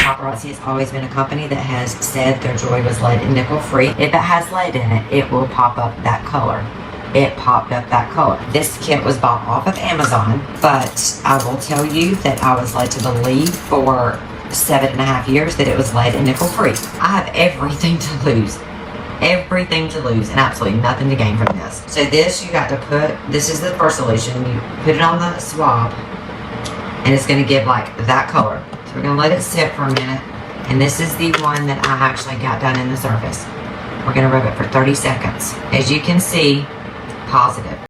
Paparazzi has always been a company that has said their jewelry was lead and nickel free. If it has lead in it, it will pop up that color. It popped up that color. This kit was bought off of Amazon, but I will tell you that I was led to believe for 7.5 years that it was lead and nickel free. I have everything to lose. Everything to lose and absolutely nothing to gain from this. So this you got to put, this is the first solution. You put it on the swab and it's going to give like that color. So we're going to let it sit for a minute. And this is the one that I actually got done in the surface. We're going to rub it for 30 seconds. As you can see, positive.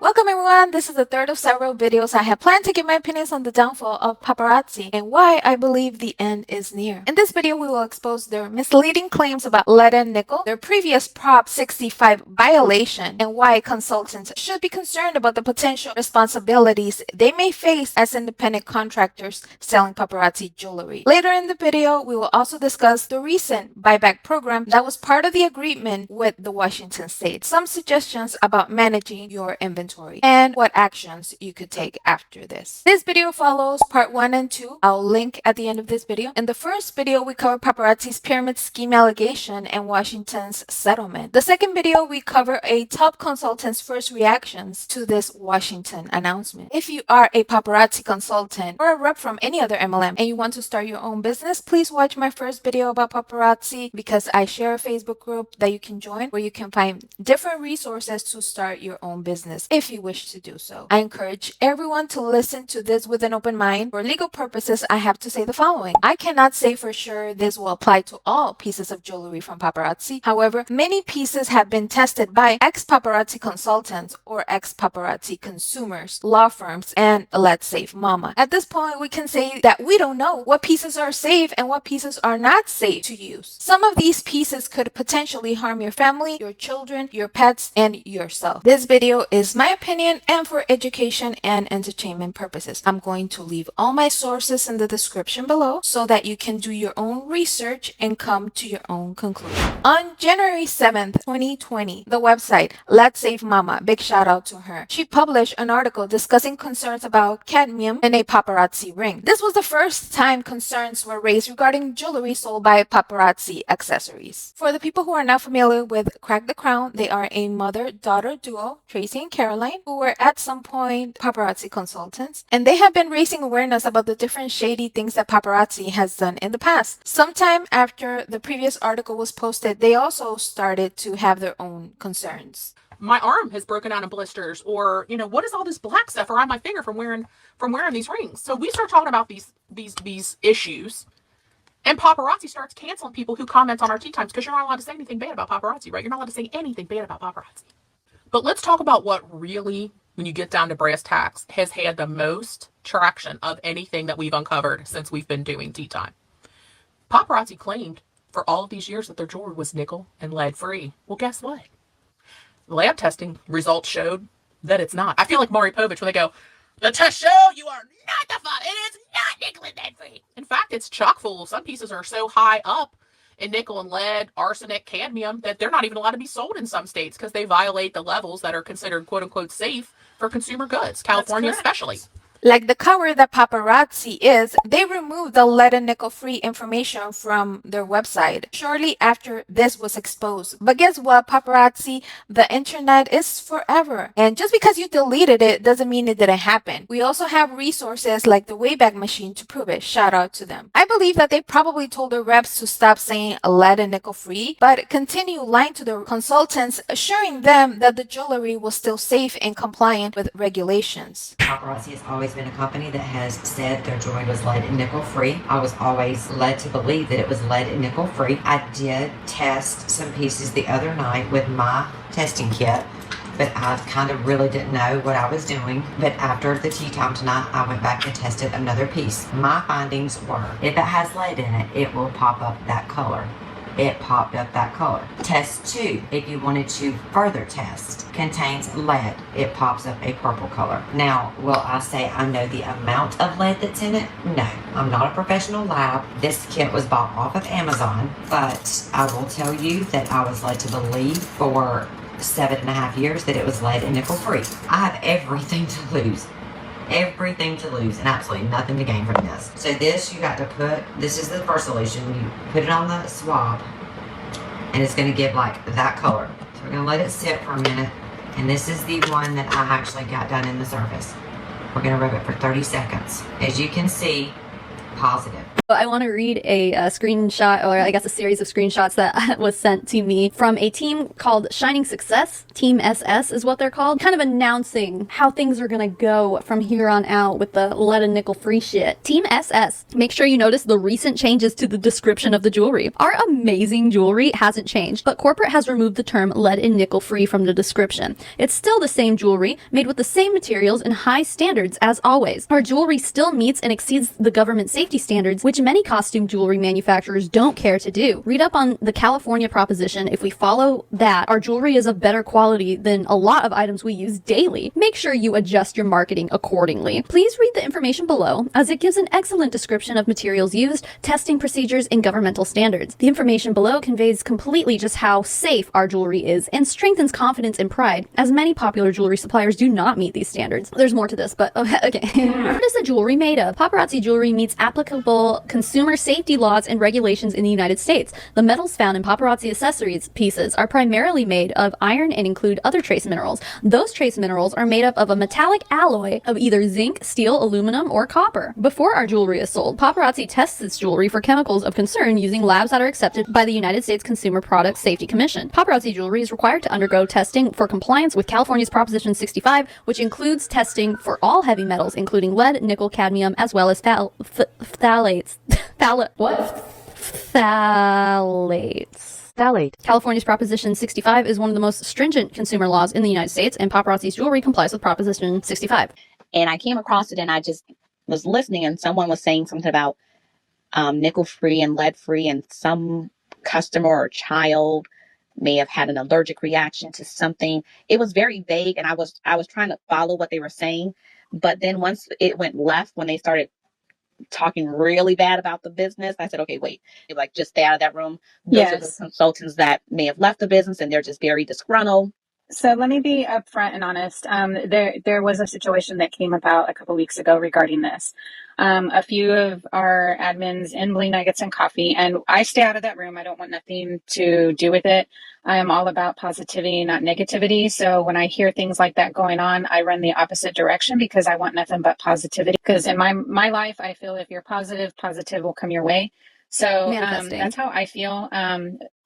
Welcome everyone, this is the third of several videos I have planned to give my opinions on the downfall of paparazzi and why I believe the end is near. In this video, we will expose their misleading claims about lead and nickel, their previous Prop 65 violation, and why consultants should be concerned about the potential responsibilities they may face as independent contractors selling paparazzi jewelry. Later in the video, we will also discuss the recent buyback program that was part of the agreement with the Washington state, some suggestions about managing your inventory, and what actions you could take after this. This video follows part 1 and 2. I'll link at the end of this video. In the first video, we cover paparazzi's pyramid scheme allegation and Washington's settlement. The second video, we cover a top consultant's first reactions to this Washington announcement. If you are a paparazzi consultant or a rep from any other MLM and you want to start your own business, please watch my first video about paparazzi because I share a Facebook group that you can join where you can find different resources to start your own business if you wish to do so. I encourage everyone to listen to this with an open mind. For legal purposes, I have to say the following. I cannot say for sure this will apply to all pieces of jewelry from paparazzi. However, many pieces have been tested by ex-paparazzi consultants or ex-paparazzi consumers, law firms, and Let's Save Mama. At this point, we can say that we don't know what pieces are safe and what pieces are not safe to use. Some of these pieces could potentially harm your family, your children, your pets, and yourself. This video is my opinion and for education and entertainment purposes. I'm going to leave all my sources in the description below so that you can do your own research and come to your own conclusion. On January 7th, 2020, the website Let's Save Mama, big shout out to her, she published an article discussing concerns about cadmium in a paparazzi ring. This was the first time concerns were raised regarding jewelry sold by paparazzi accessories. For the people who are not familiar with Crack the Crown, they are a mother-daughter duo, Tracy and Caroline, who were at some point paparazzi consultants, and they have been raising awareness about the different shady things that paparazzi has done in the past. Sometime after the previous article was posted, they also started to have their own concerns. My arm has broken out in blisters, or what is all this black stuff around my finger from wearing these rings? So we start talking about these issues, and paparazzi starts canceling people who comment on our tea times because you're not allowed to say anything bad about paparazzi, right? You're not allowed to say anything bad about paparazzi. But let's talk about what really, when you get down to brass tacks, has had the most traction of anything that we've uncovered since we've been doing tea time. Paparazzi claimed for all of these years that their jewelry was nickel and lead free. Well, guess what? Lab testing results showed that it's not. I feel like Maury Povich when they go, the test showed you are not the fault. It is not nickel and lead free. In fact, it's chock full. Some pieces are so high up in nickel and lead, arsenic, cadmium, that they're not even allowed to be sold in some states because they violate the levels that are considered quote-unquote safe for consumer goods, California especially. Like the cover that paparazzi is, they removed the lead and nickel free information from their website shortly after this was exposed. But guess what, paparazzi? The internet is forever. And just because you deleted it doesn't mean it didn't happen. We also have resources like the Wayback Machine to prove it. Shout out to them. I believe that they probably told their reps to stop saying lead and nickel free, but continue lying to their consultants, assuring them that the jewelry was still safe and compliant with regulations. Paparazzi has always been a company that has said their jewelry was lead and nickel free. I was always led to believe that it was lead and nickel free. I did test some pieces the other night with my testing kit, but I kind of really didn't know what I was doing. But after the tea time tonight, I went back and tested another piece. My findings were, if it has lead in it, it will pop up that color. It popped up that color. Test 2, if you wanted to further test, contains lead. It pops up a purple color. Now, will I say I know the amount of lead that's in it? No, I'm not a professional lab. This kit was bought off of Amazon, but I will tell you that I was led to believe for 7.5 years that it was lead and nickel free. I have everything to lose. everything to lose and absolutely nothing to gain from this. So this, you got to put, this is the first solution. You put it on the swab and it's going to give like that color. So we're going to let it sit for a minute. And this is the one that I actually got done in the surface. We're going to rub it for 30 seconds. As you can see, positive. I want to read a screenshot, or I guess a series of screenshots that was sent to me from a team called Shining Success. Team SS is what they're called. Kind of announcing how things are going to go from here on out with the lead and nickel free shit. Team SS, make sure you notice the recent changes to the description of the jewelry. Our amazing jewelry hasn't changed, but corporate has removed the term lead and nickel free from the description. It's still the same jewelry, made with the same materials and high standards as always. Our jewelry still meets and exceeds the government safety standards, which many costume jewelry manufacturers don't care to do. Read up on the California proposition. If we follow that, our jewelry is of better quality than a lot of items we use daily. Make sure you adjust your marketing accordingly. Please read the information below, as it gives an excellent description of materials used, testing procedures, and governmental standards. The information below conveys completely just how safe our jewelry is and strengthens confidence and pride, as many popular jewelry suppliers do not meet these standards. There's more to this, but okay. What is the jewelry made of? Paparazzi jewelry meets applicable consumer safety laws and regulations in the United States. The metals found in paparazzi accessories pieces are primarily made of iron and include other trace minerals. Those trace minerals are made up of a metallic alloy of either zinc, steel, aluminum, or copper. Before our jewelry is sold, paparazzi tests its jewelry for chemicals of concern using labs that are accepted by the United States Consumer Product Safety Commission. Paparazzi jewelry is required to undergo testing for compliance with California's Proposition 65, which includes testing for all heavy metals, including lead, nickel, cadmium, as well as phthalates. Phthalate. California's Proposition 65 is one of the most stringent consumer laws in the United States, and paparazzi's jewelry complies with Proposition 65. And I came across it and I just was listening and someone was saying something about nickel free and lead free, and some customer or child may have had an allergic reaction to something. It was very vague, and I was trying to follow what they were saying. But then once it went left, when they started talking really bad about the business, I said, okay, wait, like, just stay out of that room. Those are the consultants that may have left the business and they're just very disgruntled. So let me be upfront and honest. There was a situation that came about a couple weeks ago regarding this. A few of our admins in Bling Nuggets and Coffee, and I stay out of that room. I don't want nothing to do with it. I am all about positivity, not negativity. So when I hear things like that going on, I run the opposite direction because I want nothing but positivity. Because in my life, I feel if you're positive, positive will come your way. So that's how I feel.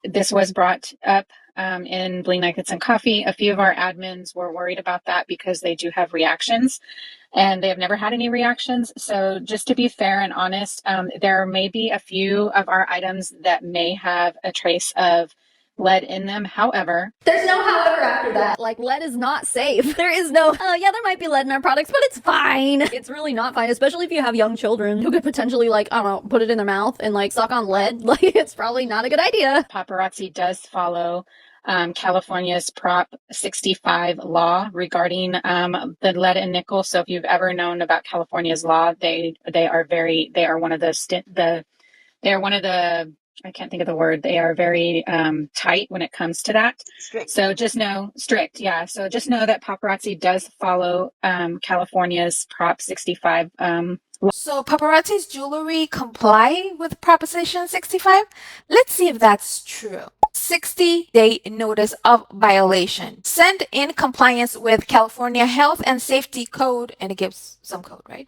This was brought up in Bling Nuggets and Coffee. A few of our admins were worried about that because they do have reactions, and they have never had any reactions. So just to be fair and honest, there may be a few of our items that may have a trace of lead in them. However, there's no however after that. Like, lead is not safe. There is no, yeah, there might be lead in our products, but it's fine. It's really not fine, especially if you have young children who could potentially, like, I don't know, put it in their mouth and, like, suck on lead. Like, it's probably not a good idea. Paparazzi does follow California's Prop 65 law regarding the lead and nickel. So if you've ever known about California's law, they are one of the I can't think of the word. They are very tight when it comes to that. Strict. So just know, strict, yeah. So just know that paparazzi does follow California's Prop 65 law. So paparazzi's jewelry comply with Proposition 65? Let's see if that's true. 60-day notice of violation. Send in compliance with California Health and Safety Code, and it gives some code, right?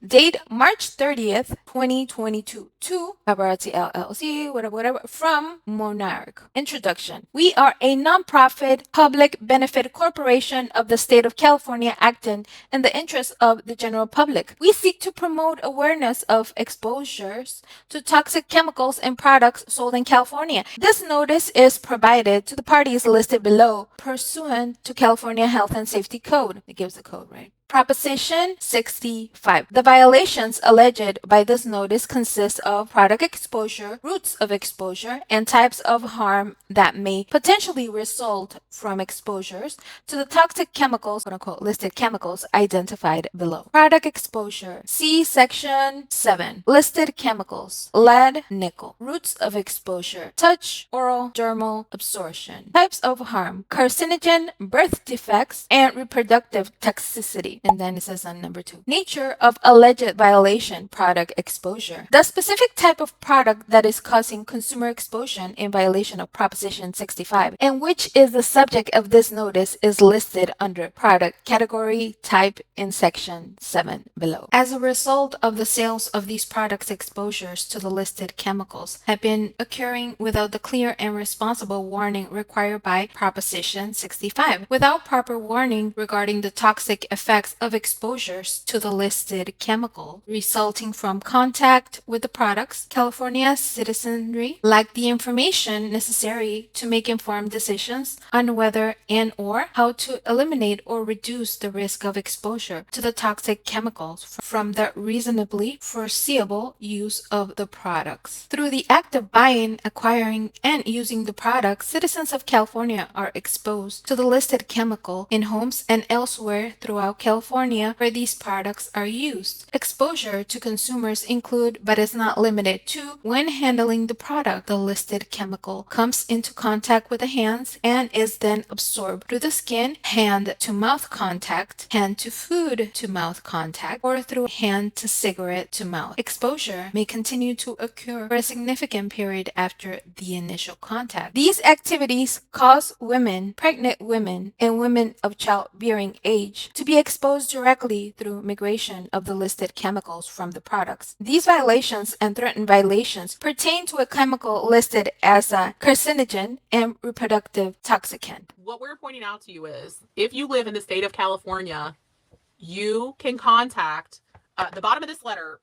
Date March 30th, 2022 to Paparazzi LLC, whatever, from Monarch. Introduction. We are a nonprofit public benefit corporation of the state of California acting in the interest of the general public. We seek to promote awareness of exposures to toxic chemicals and products sold in California. This notice is provided to the parties listed below pursuant to California Health and Safety Code. It gives the code, right? Proposition 65. The violations alleged by this notice consist of product exposure, routes of exposure, and types of harm that may potentially result from exposures to the toxic chemicals, quote-unquote, listed chemicals identified below. Product exposure. See Section 7. Listed chemicals. Lead, nickel. Routes of exposure. Touch, oral, dermal absorption. Types of harm. Carcinogen, birth defects, and reproductive toxicity. And then it says on number 2, nature of alleged violation, product exposure. The specific type of product that is causing consumer exposure in violation of Proposition 65, and which is the subject of this notice, is listed under product category type in section 7 below. As a result of the sales of these products, exposures to the listed chemicals have been occurring without the clear and responsible warning required by Proposition 65. Without proper warning regarding the toxic effects of exposures to the listed chemical resulting from contact with the products, California citizenry lack the information necessary to make informed decisions on whether and or how to eliminate or reduce the risk of exposure to the toxic chemicals from the reasonably foreseeable use of the products. Through the act of buying, acquiring, and using the products, citizens of California are exposed to the listed chemical in homes and elsewhere throughout California where these products are used. Exposure to consumers include, but is not limited to, when handling the product, the listed chemical comes into contact with the hands and is then absorbed through the skin, hand-to-mouth contact, hand-to-food-to-mouth contact, or through hand-to-cigarette-to-mouth. Exposure may continue to occur for a significant period after the initial contact. These activities cause women, pregnant women, and women of childbearing age to be exposed directly through migration of the listed chemicals from the products. These violations and threatened violations pertain to a chemical listed as a carcinogen and reproductive toxicant. What we're pointing out to you is, if you live in the state of California, you can contact the bottom of this letter.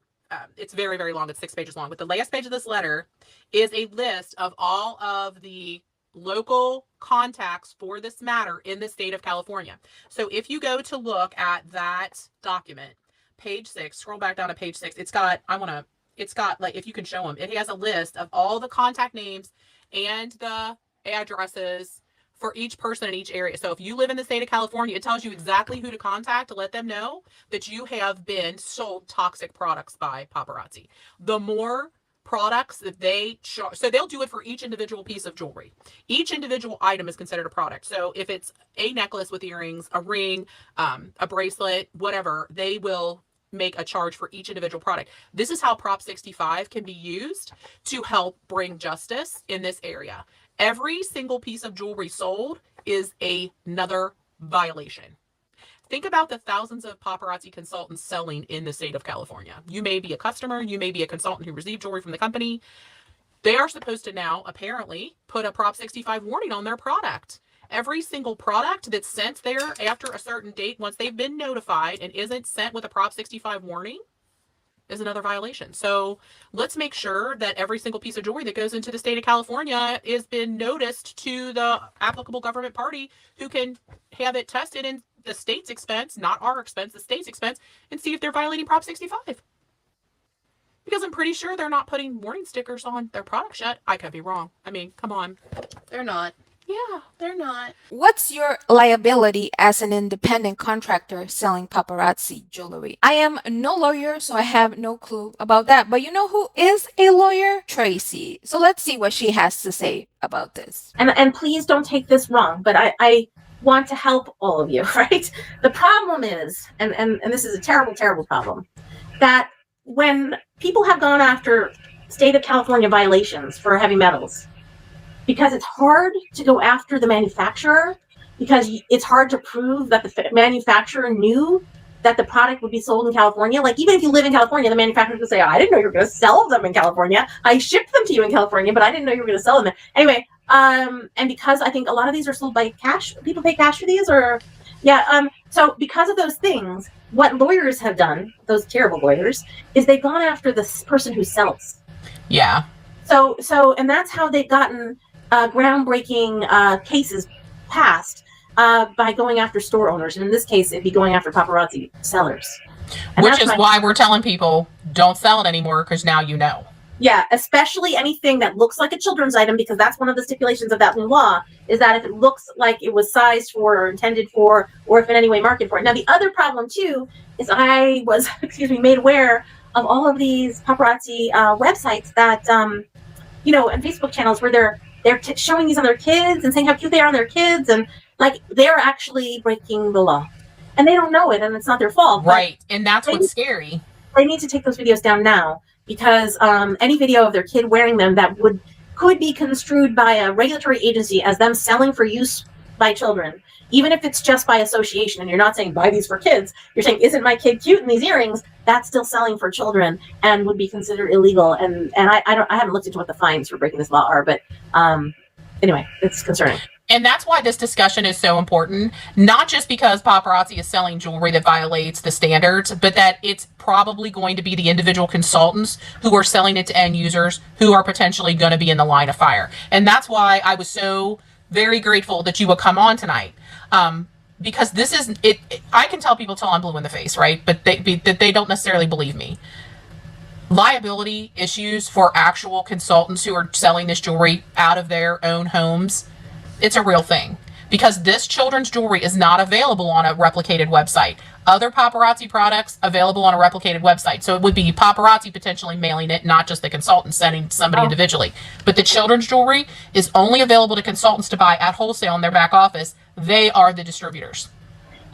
It's very, very long. It's 6 pages long. But the last page of this letter is a list of all of the local contacts for this matter in the state of California. So if you go to look at that document, page 6, scroll back down to page 6, it's got, like, if you can show them, it has a list of all the contact names and the addresses for each person in each area. So if you live in the state of California, it tells you exactly who to contact to let them know that you have been sold toxic products by Paparazzi. The more products that they so they'll do it for each individual piece of jewelry. Each individual item is considered a product. So if it's a necklace with earrings, a ring, a bracelet, whatever, they will make a charge for each individual product. This is how Prop 65 can be used to help bring justice in this area. Every single piece of jewelry sold is another violation. Think about the thousands of paparazzi consultants selling in the state of California. You may be a customer, you may be a consultant who received jewelry from the company. They are supposed to now, apparently, put a Prop 65 warning on their product. Every single product that's sent there after a certain date, once they've been notified and isn't sent with a Prop 65 warning, is another violation. So let's make sure that every single piece of jewelry that goes into the state of California has been noticed to the applicable government party who can have it tested in the state's expense, not our expense, the state's expense, and see if they're violating Prop 65. Because I'm pretty sure they're not putting warning stickers on their products yet. I could be wrong. I mean, come on. They're not. Yeah, they're not. What's your liability as an independent contractor selling paparazzi jewelry? I am no lawyer, so I have no clue about that. But you know who is a lawyer? Tracy. So let's see what she has to say about this. And please don't take this wrong, but I want to help all of you, right? The problem is, and this is a terrible, terrible problem, that when people have gone after state of California violations for heavy metals, because it's hard to go after the manufacturer, because it's hard to prove that the manufacturer knew that the product would be sold in California. Like, even if you live in California, the manufacturer would say, I didn't know you were going to sell them in California. I shipped them to you in California, but I didn't know you were going to sell them there. Anyway, and because I think a lot of these are sold by cash, people pay cash for these, or, so because of those things, what lawyers have done, those terrible lawyers, is they've gone after this person who sells. Yeah. So, and that's how they've gotten groundbreaking cases passed by going after store owners. And in this case, it'd be going after paparazzi sellers. And which is why we're telling people, don't sell it anymore, because now you know. Yeah, especially anything that looks like a children's item, because that's one of the stipulations of that new law, is that if it looks like it was sized for or intended for, or if in any way marketed for it. Now, the other problem, too, is I was, made aware of all of these paparazzi websites that, and Facebook channels where they're showing these on their kids and saying how cute they are on their kids, and like they're actually breaking the law. and they don't know it, and it's not their fault. Right. And that's what's scary. They need to take those videos down now, because any video of their kid wearing them that could be construed by a regulatory agency as them selling for use by children, even if it's just by association, and you're not saying buy these for kids, you're saying, isn't my kid cute in these earrings? That's still selling for children and would be considered illegal. And I haven't looked into what the fines for breaking this law are, but anyway, it's concerning. And that's why this discussion is so important, not just because paparazzi is selling jewelry that violates the standards, but that it's probably going to be the individual consultants who are selling it to end users who are potentially going to be in the line of fire. And that's why I was so very grateful that you would come on tonight. Because this is it. I can tell people till I'm blue in the face, right? But they don't necessarily believe me. Liability issues for actual consultants who are selling this jewelry out of their own homes, it's a real thing, because this children's jewelry is not available on a replicated website. Other paparazzi products available on a replicated website. So it would be paparazzi potentially mailing it, not just the consultant sending to somebody individually. But the children's jewelry is only available to consultants to buy at wholesale in their back office. They are the distributors.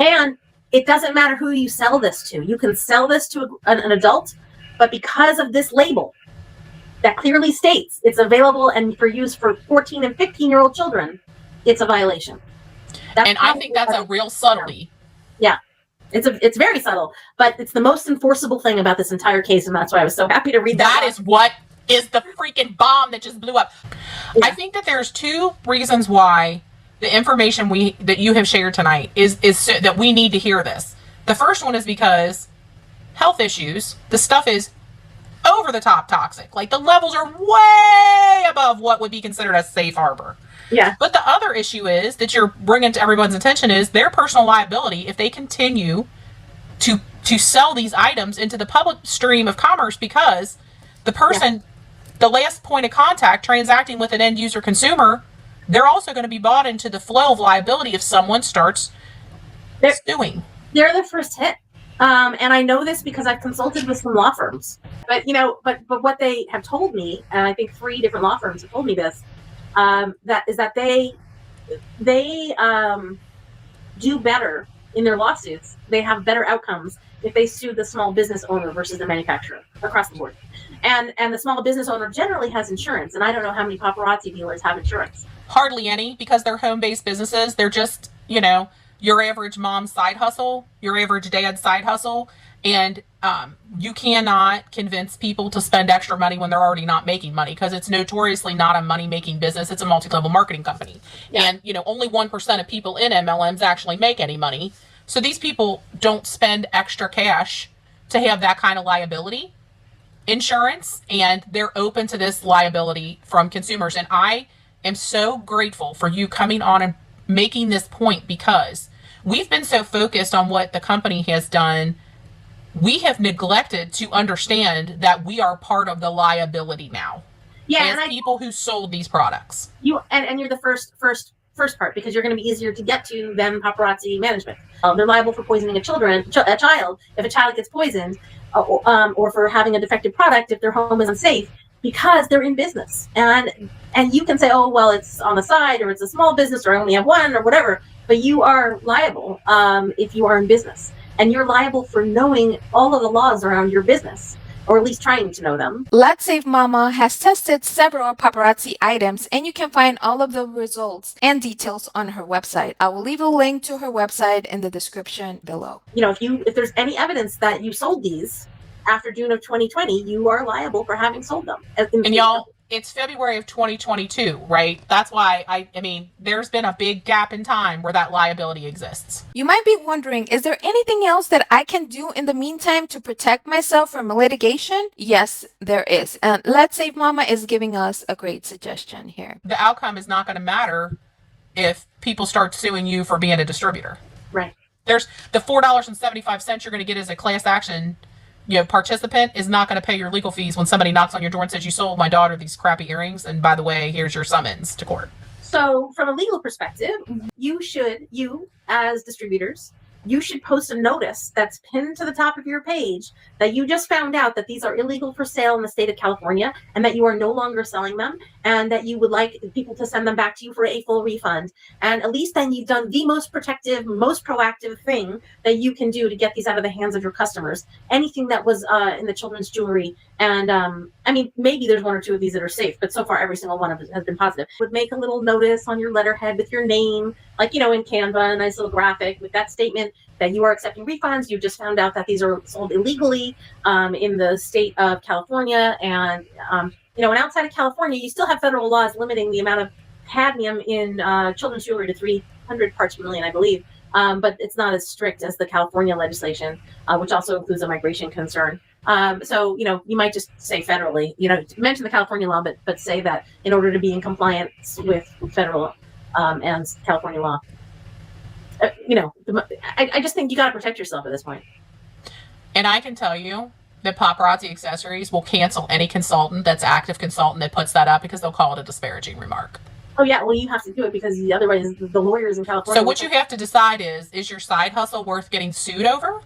And it doesn't matter who you sell this to. You can sell this to an adult, but because of this label that clearly states it's available and for use for 14 and 15-year-old children, it's a violation. And I think that's a real subtlety. Yeah, it's very subtle, but it's the most enforceable thing about this entire case, and that's why I was so happy to read that. That is what is the freaking bomb that just blew up. Yeah. I think that there's two reasons why the information that you have shared tonight is so that we need to hear this. The first one is because health issues, the stuff is over the top toxic. Like, the levels are way above what would be considered a safe harbor. Yeah. But the other issue is that you're bringing to everyone's attention is their personal liability if they continue to sell these items into the public stream of commerce, because the person, the last point of contact transacting with an end user consumer, they're also going to be bought into the flow of liability if someone starts suing. They're the first hit. And I know this because I've consulted with some law firms. But what they have told me, and I think 3 different law firms have told me this, that they do better in their lawsuits. They have better outcomes if they sue the small business owner versus the manufacturer across the board. And the small business owner generally has insurance, and I don't know how many paparazzi dealers have insurance. Hardly any, because they're home-based businesses. They're just, your average mom's side hustle, your average dad's side hustle, and you cannot convince people to spend extra money when they're already not making money, because it's notoriously not a money-making business. It's a multi-level marketing company. Yeah. And, only 1% of people in MLMs actually make any money. So these people don't spend extra cash to have that kind of liability insurance, and they're open to this liability from consumers. And I am so grateful for you coming on and making this point, because we've been so focused on what the company has done. We have neglected to understand that we are part of the liability now. Yeah, as people who sold these products. And you're the first part, because you're going to be easier to get to than paparazzi management. They're liable for poisoning a child if a child gets poisoned, or for having a defective product if their home is unsafe, because they're in business. And you can say, oh, well, it's on the side, or it's a small business, or I only have one, or whatever. But you are liable if you are in business. And you're liable for knowing all of the laws around your business, or at least trying to know them. Let's Save Mama has tested several paparazzi items, and you can find all of the results and details on her website. I will leave a link to her website in the description below. If there's any evidence that you sold these after June of 2020, you are liable for having sold them. And y'all, it's February of 2022, right? That's why I mean, there's been a big gap in time where that liability exists. You might be wondering, is there anything else that I can do in the meantime to protect myself from litigation? Yes, there is. And Let's Save Mama is giving us a great suggestion here. The outcome is not going to matter if people start suing you for being a distributor. Right. There's the $4.75 you're going to get as a class action participant is not going to pay your legal fees when somebody knocks on your door and says, you sold my daughter these crappy earrings, and by the way, here's your summons to court. So from a legal perspective, you as distributors you should post a notice that's pinned to the top of your page that you just found out that these are illegal for sale in the state of California and that you are no longer selling them and that you would like people to send them back to you for a full refund. And at least then you've done the most protective, most proactive thing that you can do to get these out of the hands of your customers. Anything that was in the children's jewelry. And I mean, maybe there's one or two of these that are safe, but so far every single one of them has been positive. Would make a little notice on your letterhead with your name, like, you know, in Canva, a nice little graphic with that statement that you are accepting refunds. You just found out that these are sold illegally in the state of California. And, you know, and outside of California, you still have federal laws limiting the amount of cadmium in children's jewelry to 300 parts per million, I believe. But it's not as strict as the California legislation, which also includes a migration concern. So, you know, you might just say federally, you know, mention the California law, but say that in order to be in compliance with federal and California law. You know, I just think you got to protect yourself at this point. And I can tell you that Paparazzi Accessories will cancel any consultant that's active consultant that puts that up because they'll call it a disparaging remark. Oh yeah, well you have to do it because otherwise the lawyers in California. So what you have to decide is your side hustle worth getting sued over?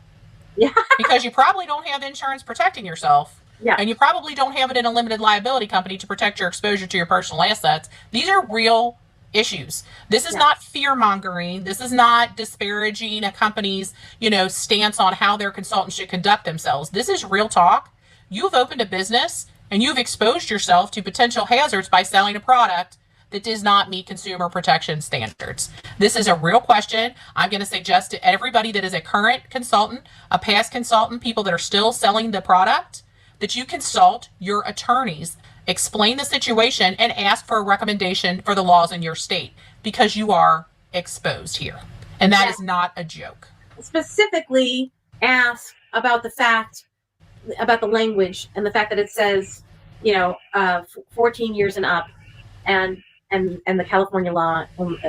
Yeah. Because you probably don't have insurance protecting yourself. Yeah. And you probably don't have it in a limited liability company to protect your exposure to your personal assets. These are real issues. This is not fear mongering. This is not disparaging a company's, you know, stance on how their consultants should conduct themselves. This is real talk. You've opened a business and you've exposed yourself to potential hazards by selling a product that does not meet consumer protection standards. This is a real question. I'm going to suggest to everybody that is a current consultant, a past consultant, people that are still selling the product, that you consult your attorneys, explain the situation, and ask for a recommendation for the laws in your state because you are exposed here. And that is not a joke. Specifically, ask about the fact, about the language and the fact that it says, you know, 14 years and up, and the California law,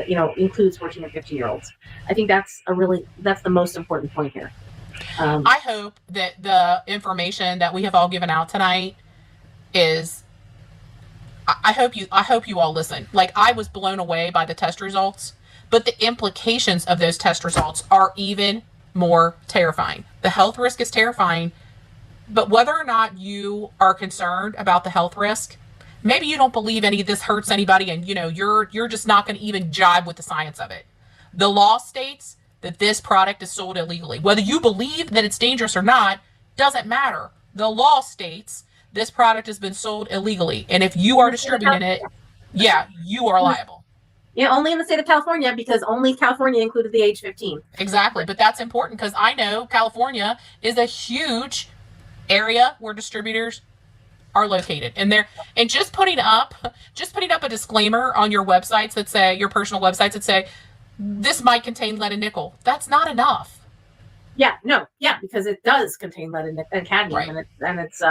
you know, includes 14 and 15-year-olds. I think that's the most important point here. I hope that the information that we have all given out tonight is, I hope you all listen. Like, I was blown away by the test results, but the implications of those test results are even more terrifying. The health risk is terrifying, but whether or not you are concerned about the health risk, maybe you don't believe any of this hurts anybody, and you know you're just not going to even jive with the science of it. The law states that this product is sold illegally. Whether you believe that it's dangerous or not doesn't matter. The law states this product has been sold illegally, and if you are distributing it, yeah, you are liable. Yeah, only in the state of California, because only California included the age 15. Exactly, but that's important because I know California is a huge area where distributors are located, and just putting up a disclaimer on your websites that say, your personal websites that say this might contain lead and nickel, that's not enough. Yeah, no, yeah, because it does contain lead and cadmium, right. and it's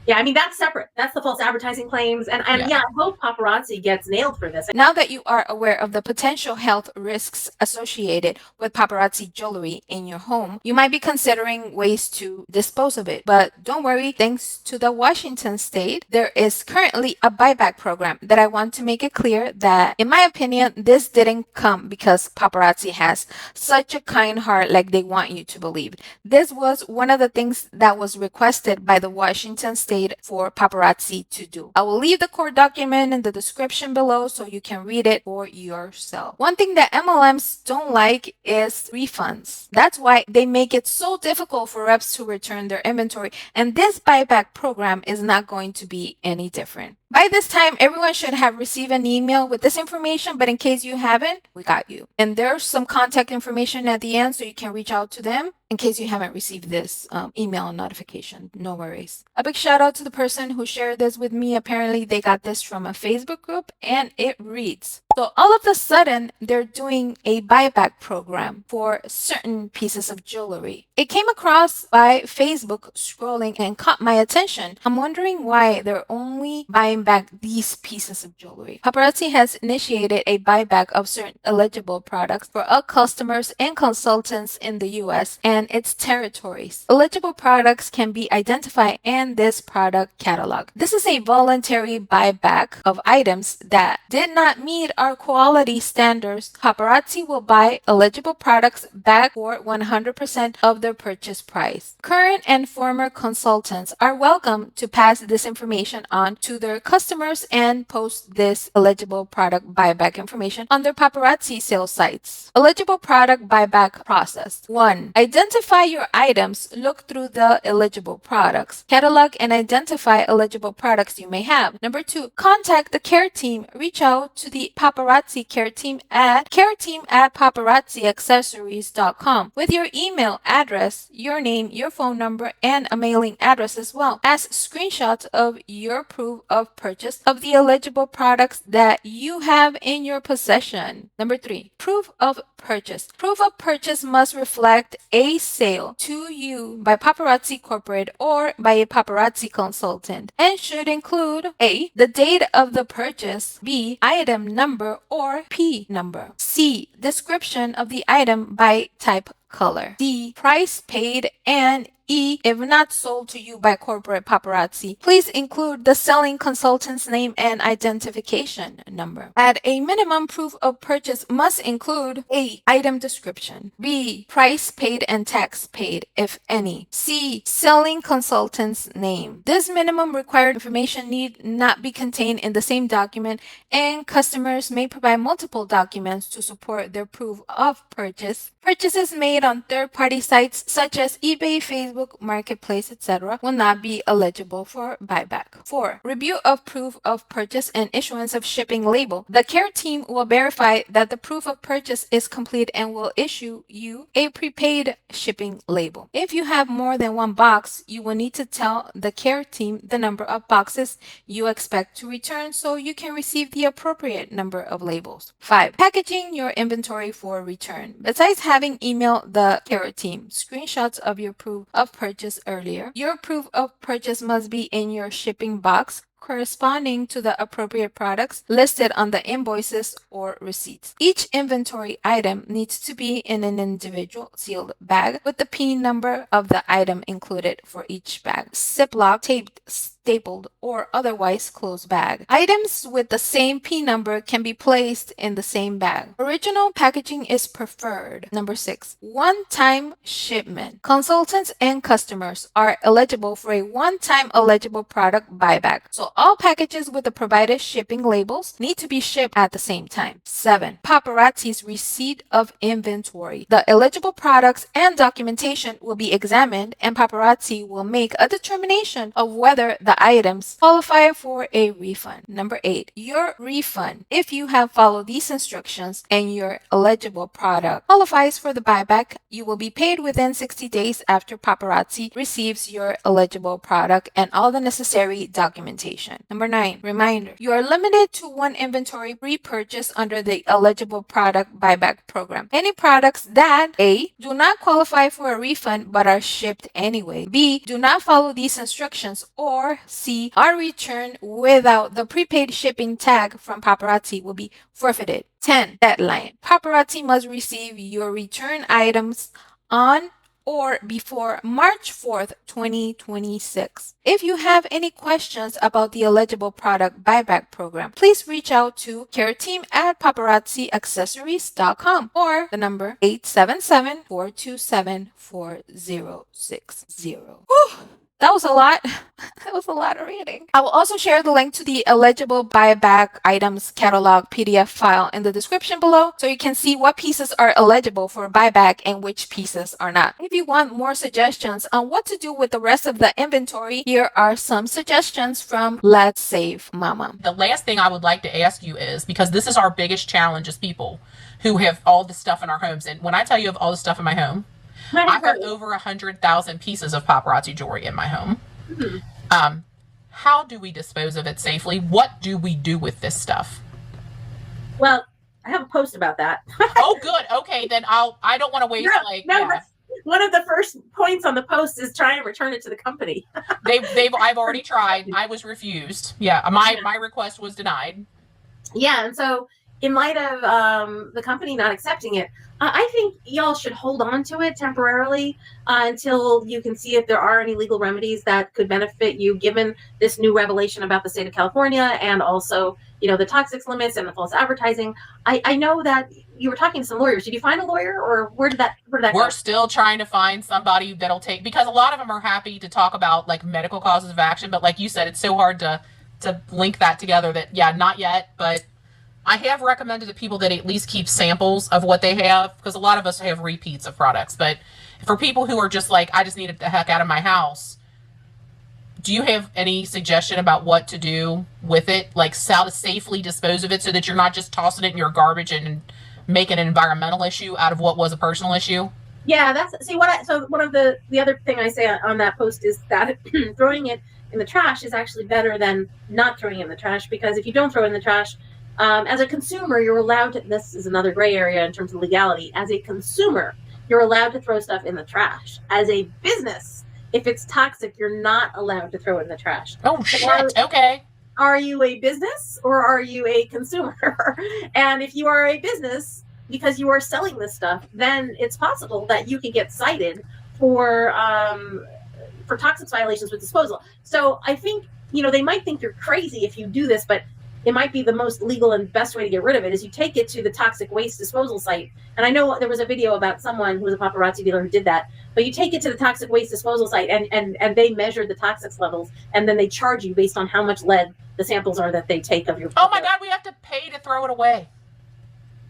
yeah, I mean, that's separate. That's the false advertising claims. And yeah, I hope Paparazzi gets nailed for this. Now that you are aware of the potential health risks associated with paparazzi jewelry in your home, you might be considering ways to dispose of it. But don't worry, thanks to the Washington state, there is currently a buyback program that I want to make it clear that, in my opinion, this didn't come because paparazzi has such a kind heart like they want you to believe. This was one of the things that was requested by the Washington state for paparazzi to do. I will leave the court document in the description below so you can read it for yourself. One thing that MLMs don't like is refunds. That's why they make it so difficult for reps to return their inventory, and this buyback program is not going to be any different. By this time, everyone should have received an email with this information, but in case you haven't, we got you. And there's some contact information at the end so you can reach out to them in case you haven't received this email notification. No worries. A big shout out to the person who shared this with me. Apparently, they got this from a Facebook group, and it reads, so all of a sudden, they're doing a buyback program for certain pieces of jewelry. It came across by Facebook scrolling and caught my attention. I'm wondering why they're only buying back these pieces of jewelry. Paparazzi has initiated a buyback of certain eligible products for all customers and consultants in the US and its territories. Eligible products can be identified in this product catalog. This is a voluntary buyback of items that did not meet our quality standards, paparazzi will buy eligible products back for 100% of their purchase price. Current and former consultants are welcome to pass this information on to their customers and post this eligible product buyback information on their paparazzi sales sites. Eligible product buyback process. 1. Identify your items. Look through the eligible products. Catalog and identify eligible products you may have. Number 2. Contact the care team. Reach out to the paparazzi care team at paparazzi@paparazziaccessories.com with your email address, your name, your phone number, and a mailing address as well as screenshots of your proof of purchase of the eligible products that you have in your possession. Number 3. Proof of purchase. Proof of purchase must reflect a sale to you by Paparazzi Corporate or by a paparazzi consultant and should include A. The date of the purchase, B. Item number or P number, C. Description of the item by type color, D. Price paid, and E. If not sold to you by corporate paparazzi, please include the selling consultant's name and identification number. At a minimum, proof of purchase must include A. Item description, B. Price paid and tax paid, if any, C. Selling consultant's name. This minimum required information need not be contained in the same document, and customers may provide multiple documents to support their proof of purchase. Purchases made on third-party sites such as eBay, Facebook, Marketplace, etc. will not be eligible for buyback. 4. Review of proof of purchase and issuance of shipping label. The care team will verify that the proof of purchase is complete and will issue you a prepaid shipping label. If you have more than one box, you will need to tell the care team the number of boxes you expect to return so you can receive the appropriate number of labels. 5. Packaging your inventory for return. Besides having emailed the care team screenshots of your proof of purchase earlier, your proof of purchase must be in your shipping box corresponding to the appropriate products listed on the invoices or receipts. Each inventory item needs to be in an individual sealed bag with the P number of the item included for each bag, Ziploc, taped, stapled, or otherwise closed bag. Items with the same P number can be placed in the same bag. Original packaging is preferred. Number 6. One-time shipment. Consultants and customers are eligible for a one-time eligible product buyback. So all packages with the provided shipping labels need to be shipped at the same time. 7. Paparazzi's receipt of inventory. The eligible products and documentation will be examined and paparazzi will make a determination of whether the items qualify for a refund. Number 8. Your refund. If you have followed these instructions and your eligible product qualifies for the buyback, you will be paid within 60 days after paparazzi receives your eligible product and all the necessary documentation. Number 9. Reminder. You are limited to one inventory repurchase under the eligible product buyback program. Any products that A. do not qualify for a refund but are shipped anyway, B. do not follow these instructions, or C. are returned without the prepaid shipping tag from paparazzi will be forfeited. 10. Deadline. Paparazzi must receive your return items on or before March 4th, 2026. If you have any questions about the eligible product buyback program, please reach out to careteam@paparazziaccessories.com or the number 877-427-4060. That was a lot. That was a lot of reading. I will also share the link to the eligible buyback items catalog PDF file in the description below so you can see what pieces are eligible for buyback and which pieces are not. If you want more suggestions on what to do with the rest of the inventory, here are some suggestions from Let's Save Mama. The last thing I would like to ask you is, because this is our biggest challenge as people who have all this stuff in our homes, and when I tell you of all the stuff in my home, I have over 100,000 pieces of paparazzi jewelry in my home. Mhm. How do we dispose of it safely? What do we do with this stuff? Well, I have a post about that. Oh, good. Okay, then I don't want to waste That's one of the first points on the post is try and return it to the company. I've already tried. I was refused. Yeah, my request was denied. Yeah, and so in light of the company not accepting it, I think y'all should hold on to it temporarily until you can see if there are any legal remedies that could benefit you, given this new revelation about the state of California and also, you know, the toxics limits and the false advertising. I know that you were talking to some lawyers. Did you find a lawyer, or where did that go? We're still trying to find somebody that'll take, because a lot of them are happy to talk about like medical causes of action, but like you said, it's so hard to link that together that, yeah, not yet. But I have recommended to people that at least keep samples of what they have, because a lot of us have repeats of products. But for people who are just like, I just need it the heck out of my house, do you have any suggestion about what to do with it? Like how to safely dispose of it so that you're not just tossing it in your garbage and making an environmental issue out of what was a personal issue? Yeah, that's, see, so one of the other thing I say on that post is that throwing it in the trash is actually better than not throwing it in the trash, because if you don't throw it in the trash, as a consumer, you're allowed to, this is another gray area in terms of legality. As a consumer, you're allowed to throw stuff in the trash. As a business, if it's toxic, you're not allowed to throw it in the trash. Oh, shit. Okay. Are you a business or are you a consumer? And if you are a business, because you are selling this stuff, then it's possible that you could get cited for toxics violations with disposal. So I think, you know, they might think you're crazy if you do this, but it might be the most legal and best way to get rid of it is you take it to the toxic waste disposal site. And I know there was a video about someone who was a paparazzi dealer who did that, but you take it to the toxic waste disposal site and they measure the toxics levels, and then they charge you based on how much lead the samples are that they take of your. Oh my God, we have to pay to throw it away.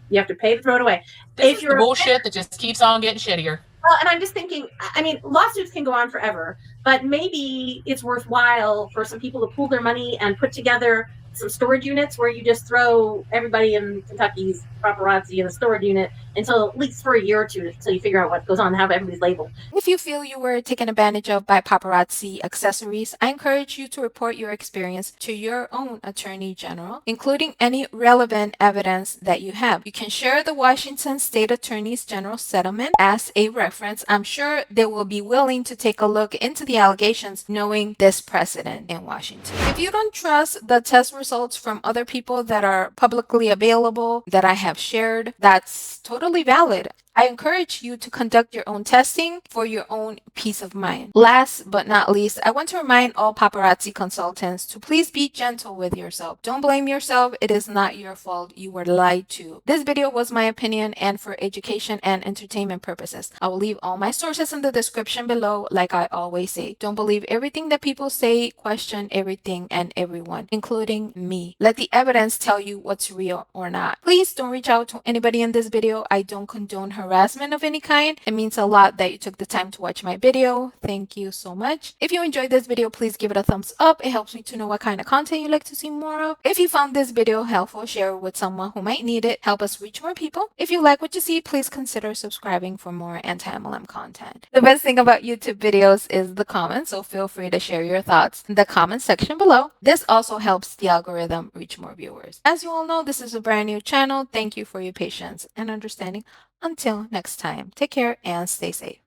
You have to pay to throw it away. This is the bullshit that just keeps on getting shittier. Well, and I'm just thinking, I mean, lawsuits can go on forever, but maybe it's worthwhile for some people to pool their money and put together some storage units where you just throw everybody in Kentucky's paparazzi in a storage unit until at least for a year or two until you figure out what goes on and have everybody's labeled. If you feel you were taken advantage of by paparazzi accessories, I encourage you to report your experience to your own attorney general, including any relevant evidence that you have. You can share the Washington State Attorney's General settlement as a reference. I'm sure they will be willing to take a look into the allegations, knowing this precedent in Washington. If you don't trust the test results from other people that are publicly available that I have shared, that's totally valid. I encourage you to conduct your own testing for your own peace of mind. Last but not least, I want to remind all paparazzi consultants to please be gentle with yourself. Don't blame yourself. It is not your fault. You were lied to. This video was my opinion and for education and entertainment purposes. I will leave all my sources in the description below, like I always say. Don't believe everything that people say. Question everything and everyone, including me. Let the evidence tell you what's real or not. Please don't reach out to anybody in this video. I don't condone harassment of any kind. It means a lot that you took the time to watch my video. Thank you so much. If you enjoyed this video, please give it a thumbs up. It helps me to know what kind of content you'd like to see more of. If you found this video helpful, share it with someone who might need it. Help us reach more people. If you like what you see, please consider subscribing for more anti-MLM content. The best thing about YouTube videos is the comments, so feel free to share your thoughts in the comment section below. This also helps the algorithm reach more viewers. As you all know, this is a brand new channel. Thank you for your patience and understanding. Until next time, take care and stay safe.